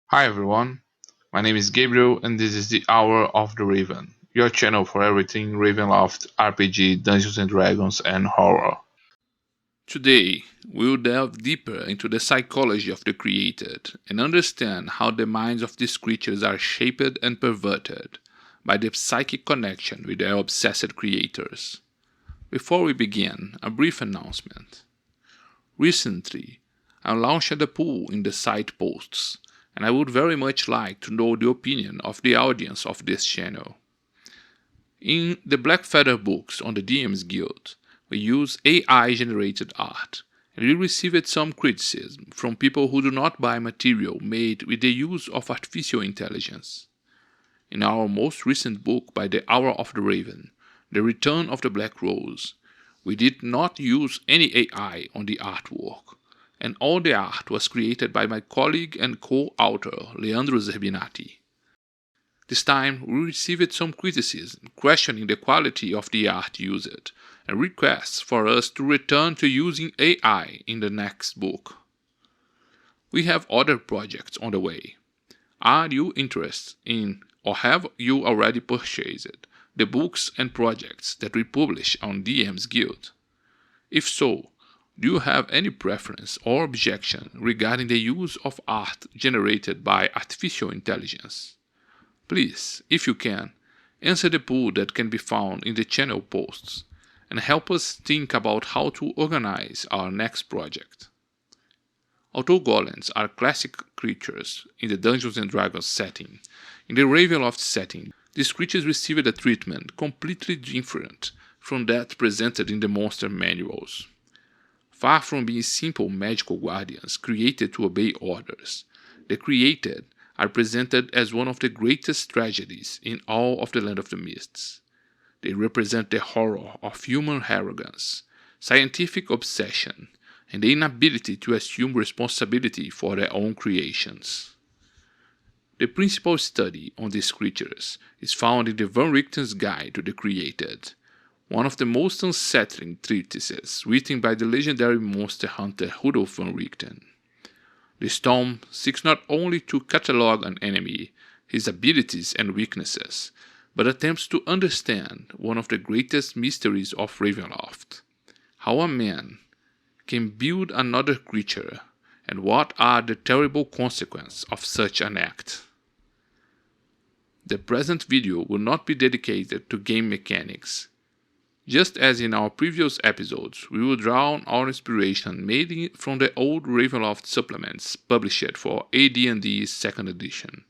Hi everyone, my name is Gabriel and this is the Hour of the Raven, your channel for everything Ravenloft, RPG, Dungeons and Dragons, and horror. Today, we'll delve deeper into the psychology of the created and understand how the minds of these creatures are shaped and perverted by the psychic connection with their obsessed creators. Before we begin, a brief announcement. Recently, I launched a poll in the site posts, and I would very much like to know the opinion of the audience of this channel. In the Black Feather books on the DM's Guild, we use AI-generated art, and we received some criticism from people who do not buy material made with the use of artificial intelligence. In our most recent book by the Hour of the Raven, The Return of the Black Rose, we did not use any AI on the artwork, and all the art was created by my colleague and co-author Leandro Zerbinati. This time, we received some criticism questioning the quality of the art used, and requests for us to return to using AI in the next book. We have other projects on the way. Are you interested in, or have you already purchased, the books and projects that we publish on DM's Guild? If so, do you have any preference or objection regarding the use of art generated by artificial intelligence? Please, if you can, answer the poll that can be found in the channel posts and help us think about how to organize our next project. Although golems are classic creatures in the Dungeons and Dragons setting, in the Ravenloft setting, these creatures received a treatment completely different from that presented in the monster manuals. Far from being simple magical guardians created to obey orders, the created are presented as one of the greatest tragedies in all of the Land of the Mists. They represent the horror of human arrogance, scientific obsession, and the inability to assume responsibility for their own creations. The principal study on these creatures is found in the Van Richten's Guide to the Created, one of the most unsettling treatises written by the legendary monster hunter Rudolf Van Richten. This tome seeks not only to catalogue an enemy, his abilities and weaknesses, but attempts to understand one of the greatest mysteries of Ravenloft: how a man can build another creature, and what are the terrible consequences of such an act. The present video will not be dedicated to game mechanics. Just as in our previous episodes, we will draw on our inspiration mainly from the old Ravenloft supplements published for AD&D's 2nd edition,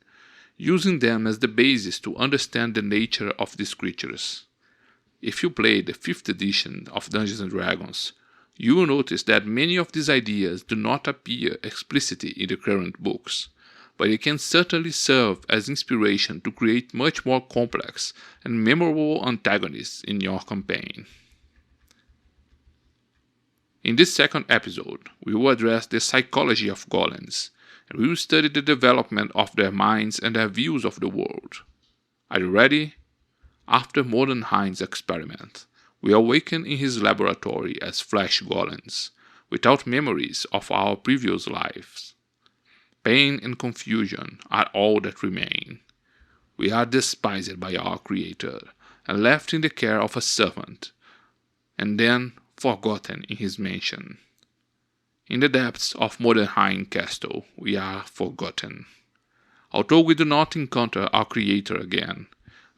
using them as the basis to understand the nature of these creatures. If you play the 5th edition of Dungeons & Dragons, you will notice that many of these ideas do not appear explicitly in the current books, but they can certainly serve as inspiration to create much more complex and memorable antagonists in your campaign. In this second episode, we will address the psychology of golems, and we will study the development of their minds and their views of the world. Are you ready? After Mordenheim's experiment, we awaken in his laboratory as flesh golems, without memories of our previous lives. Pain and confusion are all that remain. We are despised by our Creator and left in the care of a servant, and then forgotten in his mansion. In the depths of Mordenheim Castle, we are forgotten. Although we do not encounter our Creator again,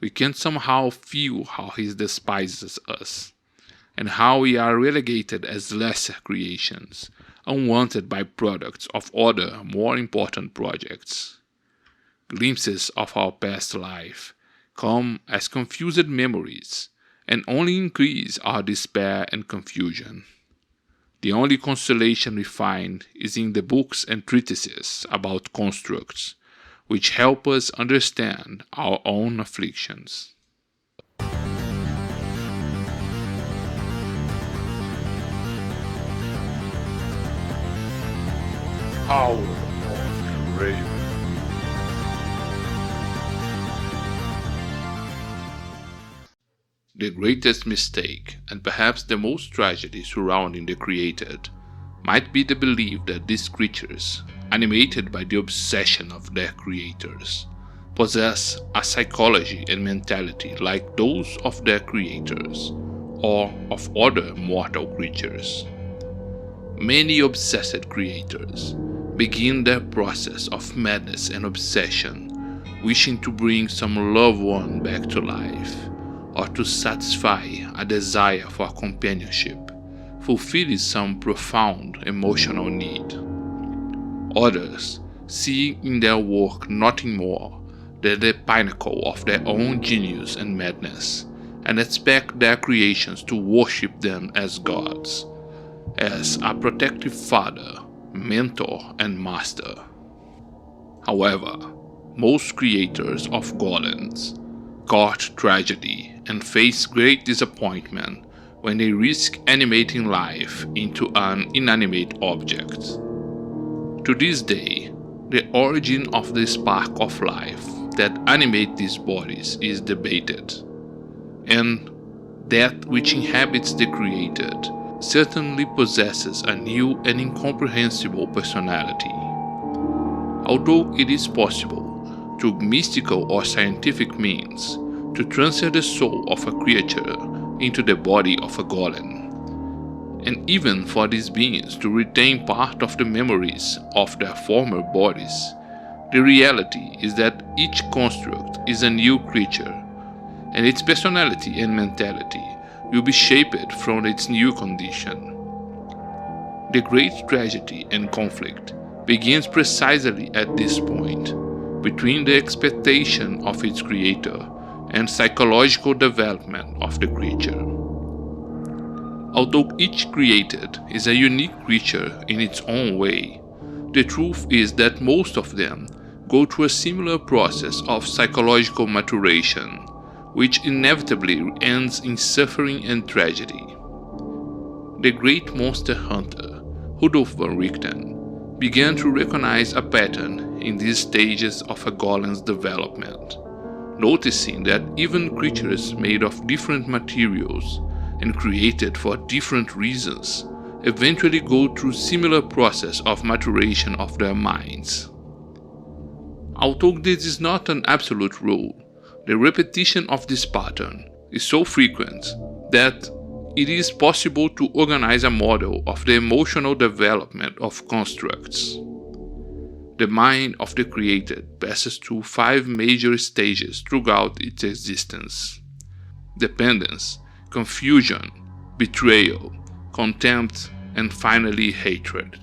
we can somehow feel how he despises us, and how we are relegated as lesser creations, unwanted byproducts of other, more important projects. Glimpses of our past life come as confused memories, and only increase our despair and confusion. The only consolation we find is in the books and treatises about constructs, which help us understand our own afflictions. Hour of the Raven. The greatest mistake, and perhaps the most tragedy surrounding the created, might be the belief that these creatures, animated by the obsession of their creators, possess a psychology and mentality like those of their creators or of other mortal creatures. Many obsessed creators begin their process of madness and obsession, wishing to bring some loved one back to life, or to satisfy a desire for companionship, fulfilling some profound emotional need. Others see in their work nothing more than the pinnacle of their own genius and madness, and expect their creations to worship them as gods, as a protective father, mentor, and master. However, most creators of golems court tragedy and face great disappointment when they risk animating life into an inanimate object. To this day, the origin of the spark of life that animate these bodies is debated, and that which inhabits the created certainly possesses a new and incomprehensible personality. Although it is possible, through mystical or scientific means, to transfer the soul of a creature into the body of a golem, and even for these beings to retain part of the memories of their former bodies, the reality is that each construct is a new creature, and its personality and mentality will be shaped from its new condition. The great tragedy and conflict begins precisely at this point, between the expectation of its creator and psychological development of the creature. Although each created is a unique creature in its own way, the truth is that most of them go through a similar process of psychological maturation, which inevitably ends in suffering and tragedy. The great monster hunter, Rudolf von Richten, began to recognize a pattern in these stages of a golem's development, noticing that even creatures made of different materials and created for different reasons eventually go through similar process of maturation of their minds. Although this is not an absolute rule, the repetition of this pattern is so frequent that it is possible to organize a model of the emotional development of constructs. The mind of the created passes through 5 major stages throughout its existence: dependence, confusion, betrayal, contempt, and finally hatred.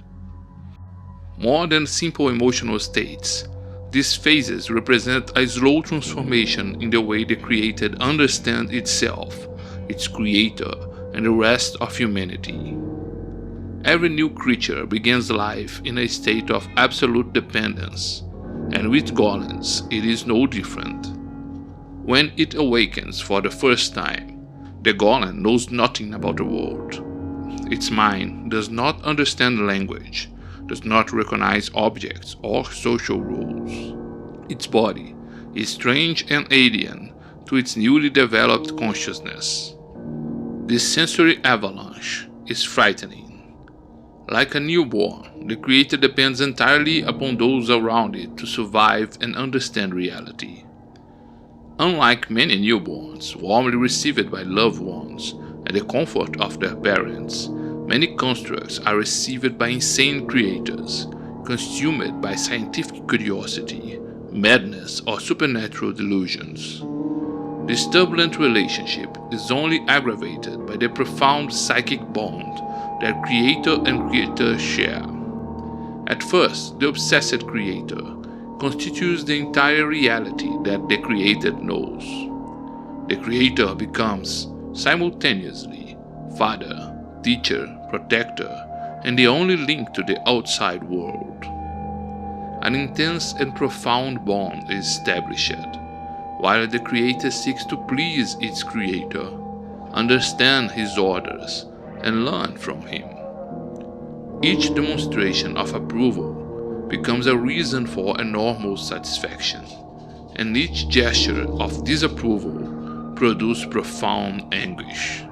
More than simple emotional states, these phases represent a slow transformation in the way the created understands itself, its creator, and the rest of humanity. Every new creature begins life in a state of absolute dependence, and with golems it is no different. When it awakens for the first time, the golem knows nothing about the world. Its mind does not understand language, does not recognize objects or social rules. Its body is strange and alien to its newly developed consciousness. This sensory avalanche is frightening. Like a newborn, the creator depends entirely upon those around it to survive and understand reality. Unlike many newborns warmly received by loved ones and the comfort of their parents, many constructs are received by insane creators, consumed by scientific curiosity, madness, or supernatural delusions. This turbulent relationship is only aggravated by the profound psychic bond that creator and creator share. At first, the obsessed creator constitutes the entire reality that the created knows. The creator becomes simultaneously father, teacher, protector, and the only link to the outside world. An intense and profound bond is established, while the creator seeks to please its creator, understand his orders, and learn from him. Each demonstration of approval becomes a reason for enormous satisfaction, and each gesture of disapproval produces profound anguish.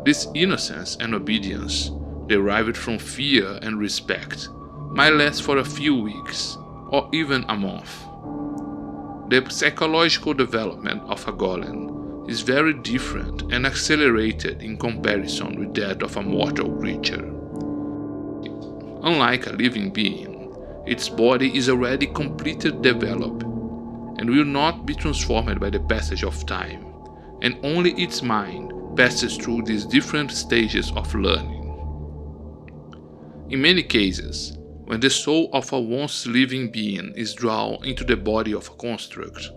This innocence and obedience, derived from fear and respect, might last for a few weeks or even a month. The psychological development of a golem is very different and accelerated in comparison with that of a mortal creature. Unlike a living being, its body is already completely developed and will not be transformed by the passage of time, and only its mind passes through these different stages of learning. In many cases, when the soul of a once living being is drawn into the body of a construct,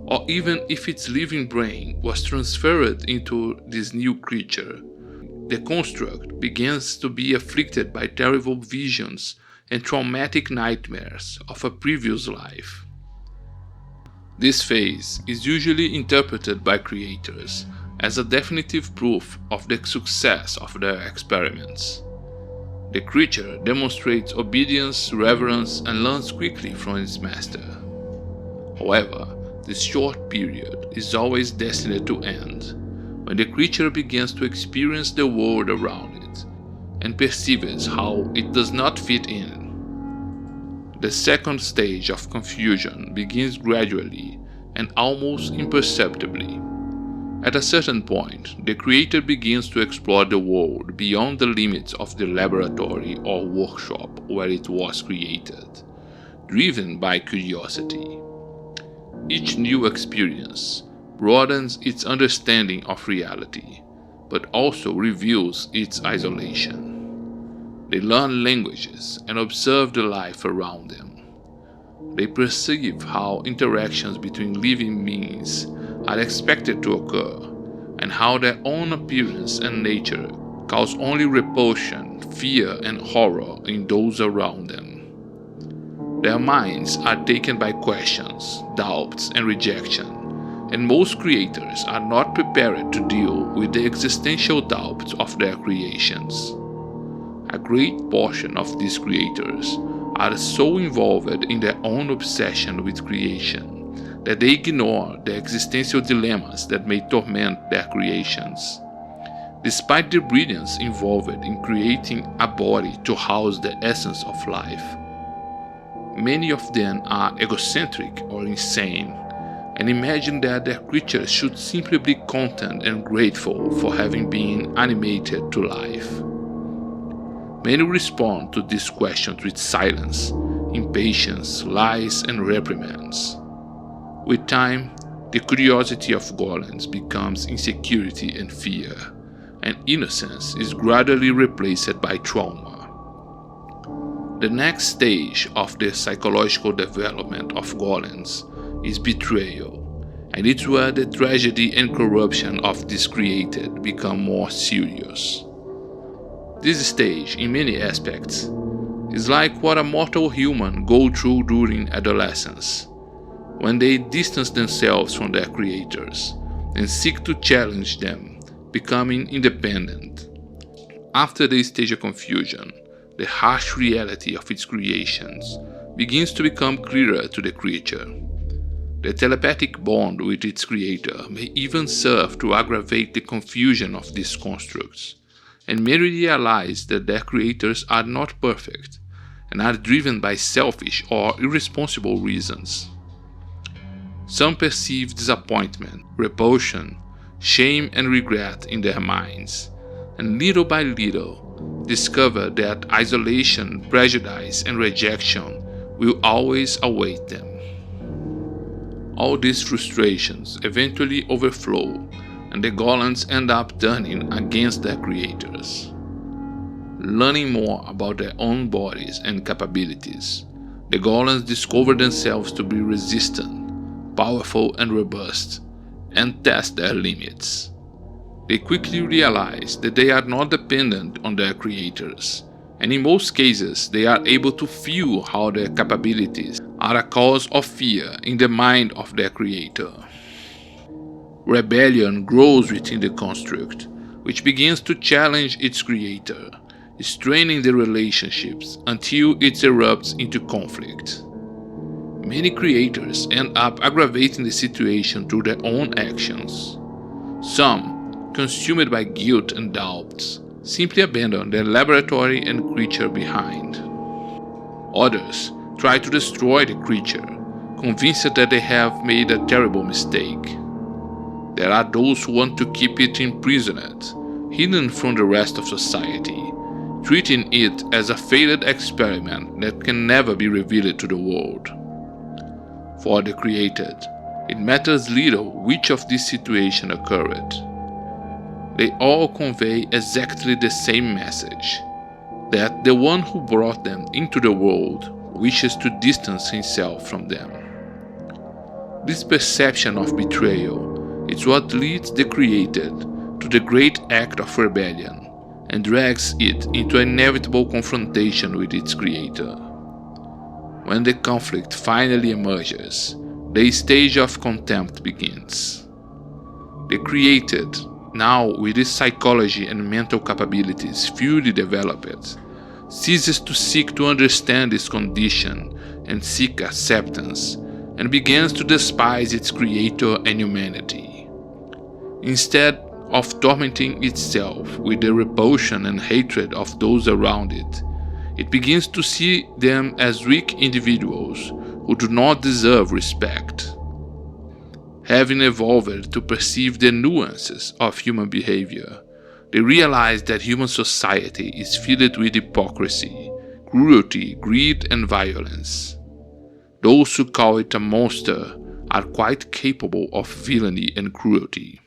or even if its living brain was transferred into this new creature, the construct begins to be afflicted by terrible visions and traumatic nightmares of a previous life. This phase is usually interpreted by creators as a definitive proof of the success of their experiments. The creature demonstrates obedience, reverence, and learns quickly from its master. However, this short period is always destined to end when the creature begins to experience the world around it and perceives how it does not fit in. The second stage of confusion begins gradually and almost imperceptibly. At a certain point, the creator begins to explore the world beyond the limits of the laboratory or workshop where it was created, driven by curiosity. Each new experience broadens its understanding of reality, but also reveals its isolation. They learn languages and observe the life around them. They perceive how interactions between living beings are expected to occur, and how their own appearance and nature cause only repulsion, fear, and horror in those around them. Their minds are taken by questions, doubts, and rejection, and most creators are not prepared to deal with the existential doubts of their creations. A great portion of these creators are so involved in their own obsession with creation that they ignore the existential dilemmas that may torment their creations. Despite the brilliance involved in creating a body to house the essence of life, many of them are egocentric or insane and imagine that their creatures should simply be content and grateful for having been animated to life. Many respond to these questions with silence, impatience, lies, and reprimands. With time, the curiosity of golems becomes insecurity and fear, and innocence is gradually replaced by trauma. The next stage of the psychological development of golems is betrayal, and it's where the tragedy and corruption of this created become more serious. This stage, in many aspects, is like what a mortal human goes through during adolescence, when they distance themselves from their creators and seek to challenge them, becoming independent. After the stage of confusion, the harsh reality of its creations begins to become clearer to the creature. The telepathic bond with its creator may even serve to aggravate the confusion of these constructs, and may realize that their creators are not perfect and are driven by selfish or irresponsible reasons. Some perceive disappointment, repulsion, shame, and regret in their minds, and little by little discover that isolation, prejudice, and rejection will always await them. All these frustrations eventually overflow, and the golems end up turning against their creators. Learning more about their own bodies and capabilities, the golems discover themselves to be resistant, powerful, and robust, and test their limits. They quickly realize that they are not dependent on their creators, and in most cases they are able to feel how their capabilities are a cause of fear in the mind of their creator. Rebellion grows within the construct, which begins to challenge its creator, straining the relationships until it erupts into conflict. Many creators end up aggravating the situation through their own actions. Some, consumed by guilt and doubts, simply abandon their laboratory and creature behind. Others try to destroy the creature, convinced that they have made a terrible mistake. There are those who want to keep it imprisoned, hidden from the rest of society, treating it as a failed experiment that can never be revealed to the world. For the created, it matters little which of these situations occurred. They all convey exactly the same message, that the one who brought them into the world wishes to distance himself from them. This perception of betrayal is what leads the created to the great act of rebellion and drags it into inevitable confrontation with its creator. When the conflict finally emerges, the stage of contempt begins. The created, now with its psychology and mental capabilities fully developed, ceases to seek to understand its condition and seek acceptance, and begins to despise its creator and humanity. Instead of tormenting itself with the repulsion and hatred of those around it, it begins to see them as weak individuals who do not deserve respect. Having evolved to perceive the nuances of human behavior, they realize that human society is filled with hypocrisy, cruelty, greed, and violence. Those who call it a monster are quite capable of villainy and cruelty.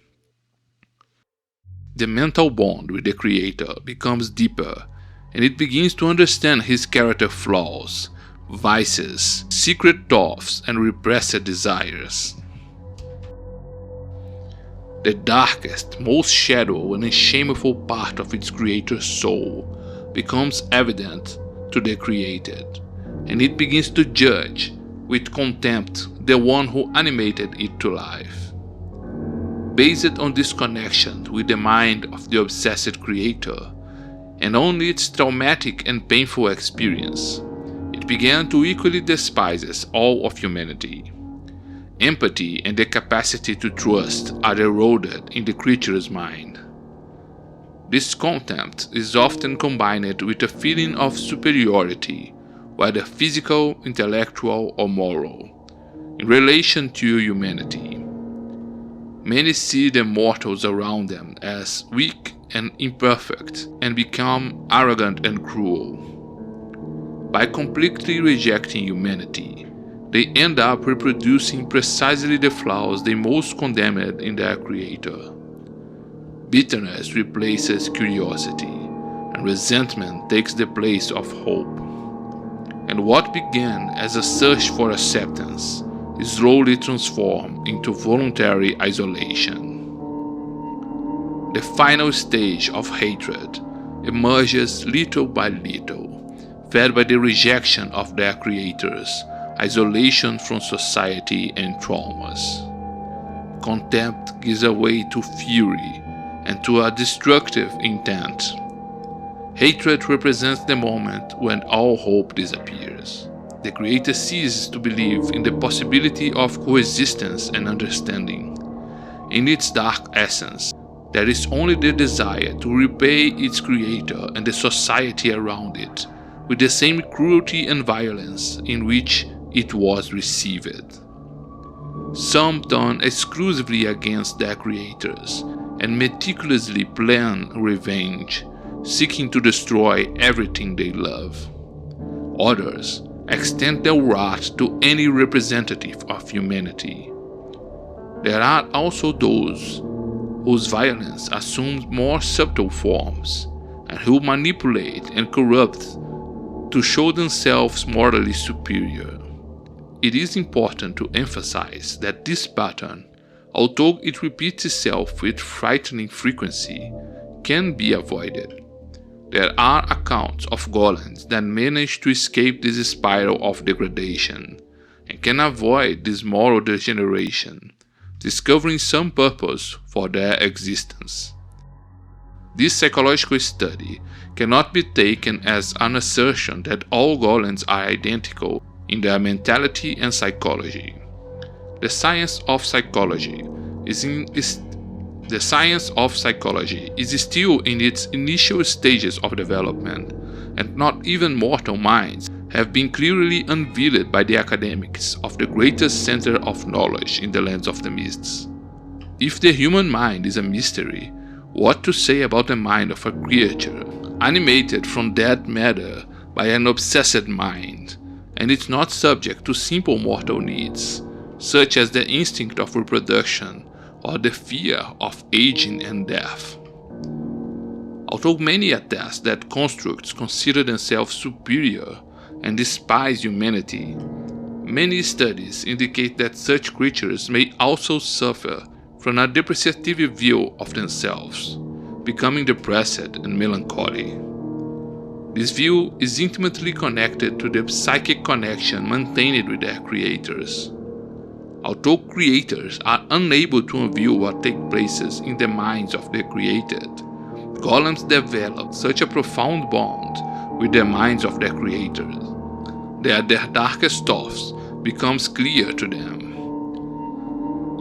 The mental bond with the creator becomes deeper, and it begins to understand his character flaws, vices, secret thoughts, and repressed desires. The darkest, most shadowy and shameful part of its creator's soul becomes evident to the created, and it begins to judge with contempt the one who animated it to life. Based on this connection with the mind of the obsessed creator, and on its traumatic and painful experience, it began to equally despise all of humanity. Empathy and the capacity to trust are eroded in the creature's mind. This contempt is often combined with a feeling of superiority, whether physical, intellectual, or moral, in relation to humanity. Many see the mortals around them as weak and imperfect and become arrogant and cruel. By completely rejecting humanity, they end up reproducing precisely the flaws they most condemned in their creator. Bitterness replaces curiosity, and resentment takes the place of hope. And what began as a search for acceptance is slowly transformed into voluntary isolation. The final stage of hatred emerges little by little, fed by the rejection of their creators, isolation from society, and traumas. Contempt gives way to fury and to a destructive intent. Hatred represents the moment when all hope disappears. The creator ceases to believe in the possibility of coexistence and understanding. In its dark essence, there is only the desire to repay its creator and the society around it with the same cruelty and violence in which it was received. Some turn exclusively against their creators and meticulously plan revenge, seeking to destroy everything they love. Others extend their wrath to any representative of humanity. There are also those whose violence assumes more subtle forms and who manipulate and corrupt to show themselves morally superior. It is important to emphasize that this pattern, although it repeats itself with frightening frequency, can be avoided. There are accounts of golems that manage to escape this spiral of degradation and can avoid this moral degeneration, discovering some purpose for their existence. This psychological study cannot be taken as an assertion that all golems are identical in their mentality and psychology. The science of psychology is still in its initial stages of development, and not even mortal minds have been clearly unveiled by the academics of the greatest center of knowledge in the lands of the mists. If the human mind is a mystery, what to say about the mind of a creature animated from dead matter by an obsessed mind, and it's not subject to simple mortal needs, such as the instinct of reproduction or the fear of aging and death. Although many attest that constructs consider themselves superior and despise humanity, many studies indicate that such creatures may also suffer from a depreciative view of themselves, becoming depressed and melancholy. This view is intimately connected to the psychic connection maintained with their creators. Although creators are unable to unveil what takes place in the minds of the created, golems develop such a profound bond with the minds of their creators that their darkest thoughts becomes clear to them.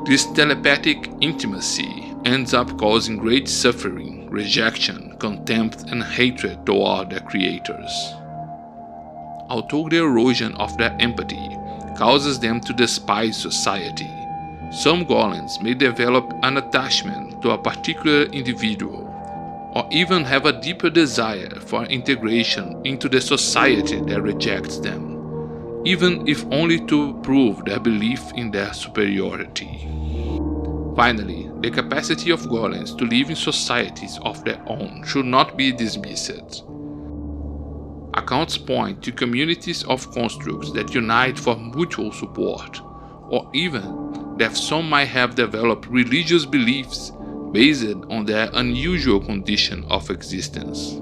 This telepathic intimacy ends up causing great suffering, rejection, contempt, and hatred toward their creators. Although the erosion of their empathy causes them to despise society, some golems may develop an attachment to a particular individual, or even have a deeper desire for integration into the society that rejects them, even if only to prove their belief in their superiority. Finally, the capacity of golems to live in societies of their own should not be dismissed. Accounts point to communities of constructs that unite for mutual support, or even that some might have developed religious beliefs based on their unusual condition of existence.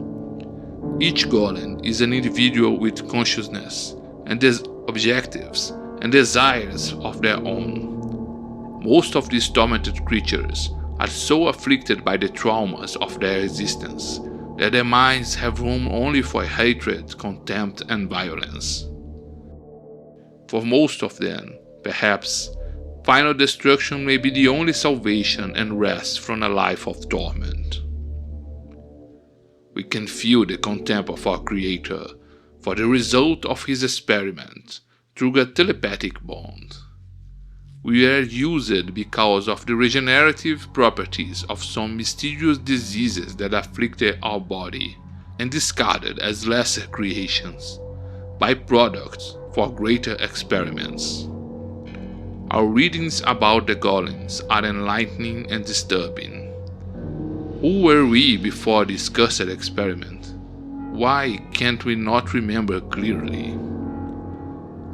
Each golem is an individual with consciousness and objectives and desires of their own. Most of these tormented creatures are so afflicted by the traumas of their existence that their minds have room only for hatred, contempt, and violence. For most of them, perhaps, final destruction may be the only salvation and rest from a life of torment. We can feel the contempt of our Creator for the result of his experiment through a telepathic bond. We are used because of the regenerative properties of some mysterious diseases that afflicted our body and discarded as lesser creations, byproducts for greater experiments. Our readings about the golems are enlightening and disturbing. Who were we before this cursed experiment? Why can't we not remember clearly?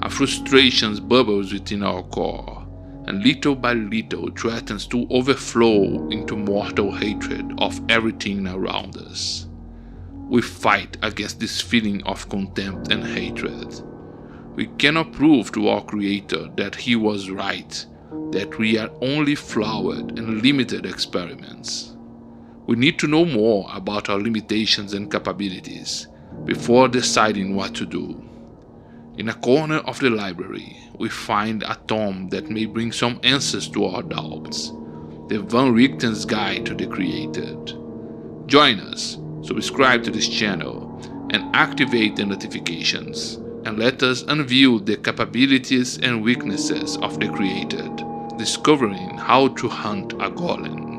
A frustration bubbles within our core, and little by little threatens to overflow into mortal hatred of everything around us. We fight against this feeling of contempt and hatred. We cannot prove to our Creator that He was right, that we are only flawed and limited experiments. We need to know more about our limitations and capabilities before deciding what to do. In a corner of the library, we find a tome that may bring some answers to our doubts, the Van Richten's Guide to the Created. Join us, subscribe to this channel, and activate the notifications, and let us unveil the capabilities and weaknesses of the Created, discovering how to hunt a golem.